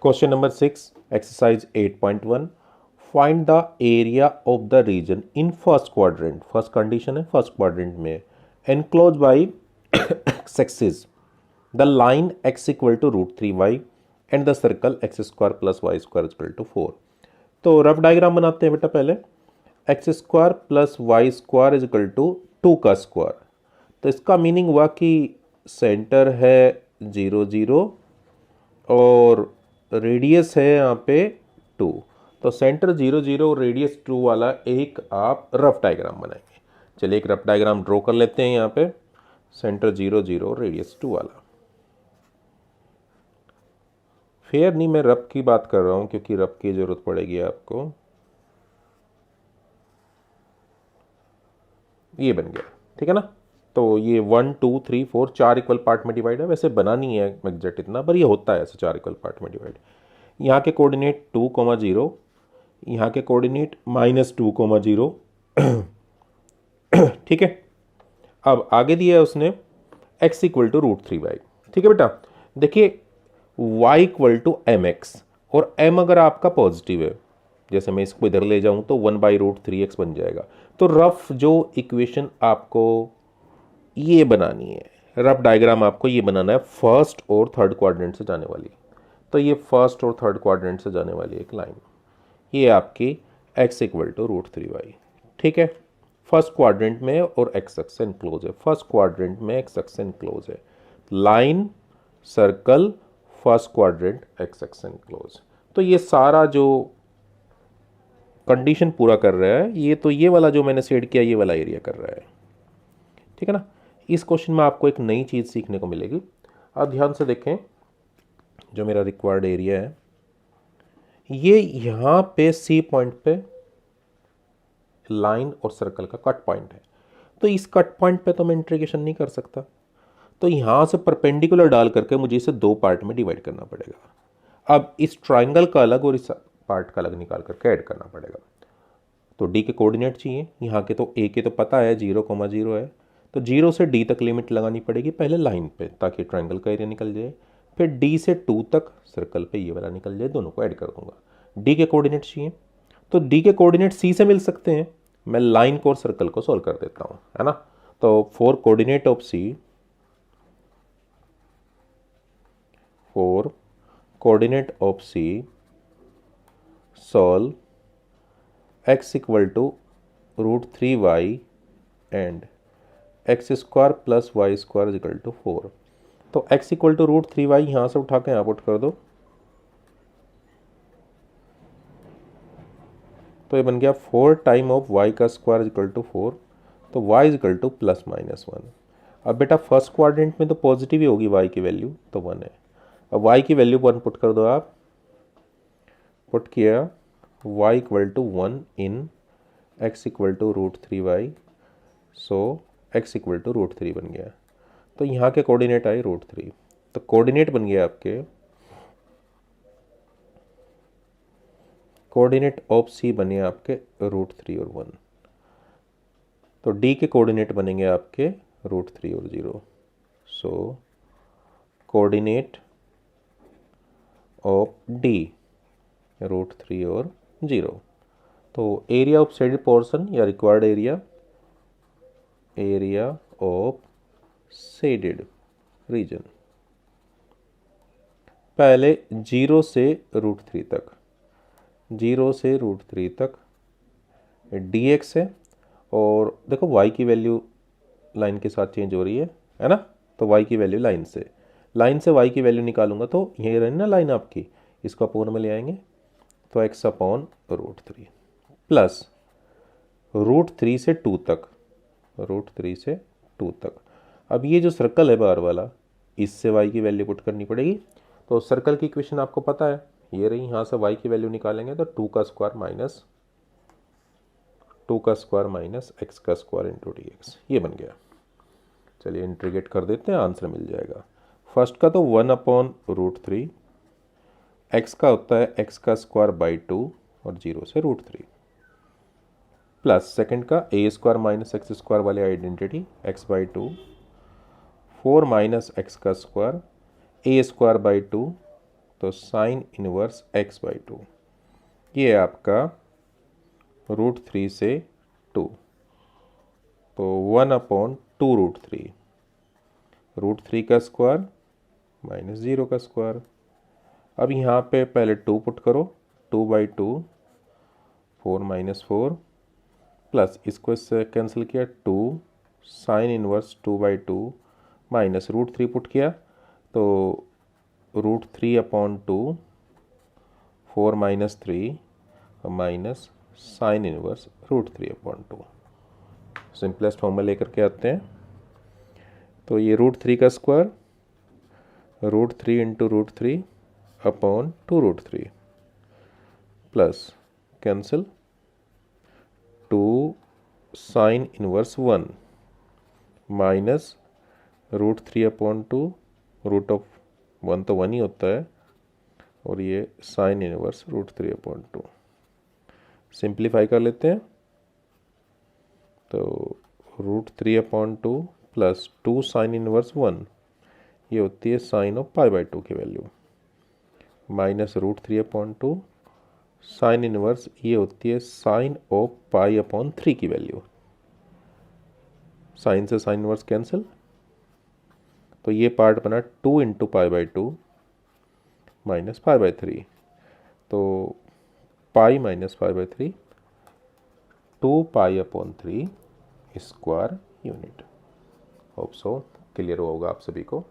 Question number 6 exercise 8.1 find the area of the region in first quadrant. First condition है first quadrant में enclose by x axis the line x equal to √3y and the circle x square plus y square equal to 4। तो rough diagram बनाते हैं बेटा। पहले x square plus y square is equal to 2 का square. तो इसका meaning हुआ कि सेंटर है 0 0 और रेडियस है यहाँ पे 2। तो सेंटर 0 0 और रेडियस 2 वाला एक आप रफ डायग्राम बनाएंगे। चलिए एक रफ डायग्राम ड्रॉ कर लेते हैं। यहाँ पे सेंटर 0 0 और रेडियस 2 वाला। फेयर नहीं, मैं रफ की बात कर रहा हूँ क्योंकि रफ की जरूरत पड़ेगी आपको। ये बन गया, ठीक है ना। तो ये 1 2 3 4 4 इक्वल पार्ट में डिवाइड है। वैसे बना नहीं है एग्जैक्ट इतना, पर ये होता है ऐसे 4 इक्वल पार्ट में डिवाइड। यहाँ के कोऑर्डिनेट 2, 0, यहाँ के कोऑर्डिनेट -2, 0। ठीक है। अब आगे दिया है उसने x इक्वल टू √3y। ठीक है बेटा। देखिए y इक्वल टू mx और m अगर आपका पॉजिटिव है, जैसे मैं इसको इधर ले जाऊं तो 1/√3x बन जाएगा। तो रफ जो इक्वेशन आपको ये बनानी है, रफ डायग्राम आपको ये बनाना है फर्स्ट और थर्ड क्वाड्रेंट से जाने वाली। तो ये फर्स्ट और थर्ड क्वाड्रेंट से जाने वाली एक लाइन, ये आपकी x इक्वल टू √3y। ठीक है। फर्स्ट क्वाड्रेंट में और x एक्सिस एनक्लोज है। फर्स्ट क्वाड्रेंट में x एक्सिस एनक्लोज है। Line circle first quadrant x axis enclose. तो ये सारा जो कंडीशन पूरा कर रहा है ये, तो ये वाला जो मैंने सेट किया ये वाला एरिया कर रहा है। ठीक है ना। इस क्वेश्चन में आपको एक नई चीज़ सीखने को मिलेगी। अब ध्यान से देखें, जो मेरा रिक्वायर्ड एरिया है ये यहाँ पे C पॉइंट पे लाइन और सर्कल का कट पॉइंट है। तो इस कट पॉइंट पे तो मैं इंटीग्रेशन नहीं कर सकता। तो यहाँ से परपेंडिकुलर डाल करके मुझे इसे 2 पार्ट में डिवाइड करना पड़ेगा। अब इस ट्राइंगल का अलग और इस पार्ट का अलग निकाल करके ऐड करना पड़ेगा। तो D के कोऑर्डिनेट चाहिए। यहाँ के तो A के तो पता है 0, 0 है। तो 0 से D तक लिमिट लगानी पड़ेगी पहले लाइन पे, ताकि ट्राइंगल का एरिया निकल जाए। फिर D से 2 तक सर्कल पे ये वाला निकल जाए। दोनों को ऐड कर दूंगा। D के कोऑर्डिनेट चाहिए, तो D के कोऑर्डिनेट C से मिल सकते हैं। मैं लाइन को और सर्कल को सॉल्व कर देता हूँ, है ना। तो for coordinate of C, for coordinate of C solve x equal to √3y and x square plus y square is equal to 4। तो x इक्वल टू √3y यहाँ से उठा के यहाँ पुट कर दो। तो ये बन गया 4 टाइम ऑफ y का स्क्वायर इज इक्वल टू 4। तो y इज इक्वल टू +-1। अब बेटा फर्स्ट क्वाड्रेंट में तो पॉजिटिव ही होगी y की वैल्यू, तो 1 है। अब y की वैल्यू 1 पुट कर दो आप। पुट किया y equal to 1 in x equal to √3y। So x equal to √3 बन गया। तो यहाँ के कोऑर्डिनेट आए √3। तो कोऑर्डिनेट बन गया आपके, कोऑर्डिनेट ऑफ C बने आपके √3 और 1। तो D के कोऑर्डिनेट बनेंगे आपके √3 और 0। सो कोऑर्डिनेट ऑफ D √3 और 0। तो एरिया ऑफ शेडेड पोर्शन या required area, area of shaded region, पहले 0 से √3 तक, 0 से √3 तक dx है। और देखो y की वैल्यू लाइन के साथ चेंज हो रही है ना। तो y की वैल्यू लाइन से y की वैल्यू निकालूंगा तो ये रही ना लाइन आपकी, इसको अपोन में ले आएंगे। तो x अपॉन √3 प्लस √3 से 2 तक, √3 से 2 तक। अब ये जो सर्कल है बाहर वाला, इससे y की वैल्यू पुट करनी पड़ेगी। तो सर्कल की इक्वेशन आपको पता है, ये रही। यहाँ से y की वैल्यू निकालेंगे तो 2 का स्क्वायर माइनस x का स्क्वायर इंटू dx, ये बन गया। चलिए इंटीग्रेट कर देते हैं, आंसर मिल जाएगा। फर्स्ट का तो 1 अपॉन √3, x का होता है x का स्क्वायर बाई 2 और 0 से √3, प्लस सेकंड का a square minus X square वाली identity, x by 2, 4 minus X का स्क्वायर, a स्क्वायर बाई 2, तो साइन इनवर्स x/2 ये है आपका √3 से 2, तो 1/2√3, √3 का स्क्वायर माइनस 0 का स्क्वायर। अब यहाँ पे पहले 2 पुट करो, 2/2 4 - 4 प्लस इसको इससे कैंसिल किया 2 साइन इनवर्स 2/2 माइनस √3 पुट किया तो √3/2 4 - 3 minus sine inverse √3/2। Simplest form में लेकर के आते हैं, तो ये √3 का square √3 × √3/2√3 plus cancel 2 sine inverse 1 minus √3/2, √1 तो 1 ही होता है, और ये साइन इनवर्स √3/2। सिंप्लीफाई कर लेते हैं, तो √3/2 प्लस 2 साइन इनवर्स 1 ये होती है साइन ऑफ π/2 की वैल्यू, माइनस √3/2 साइन इनवर्स ये होती है साइन ऑफ π/3 की वैल्यू। साइन से साइन इनवर्स कैंसिल, तो ये पार्ट बना 2 × π/2 माइनस π/3, तो pi minus π/3 2π/3 square unit. Hope so clear होगा आप सभी को।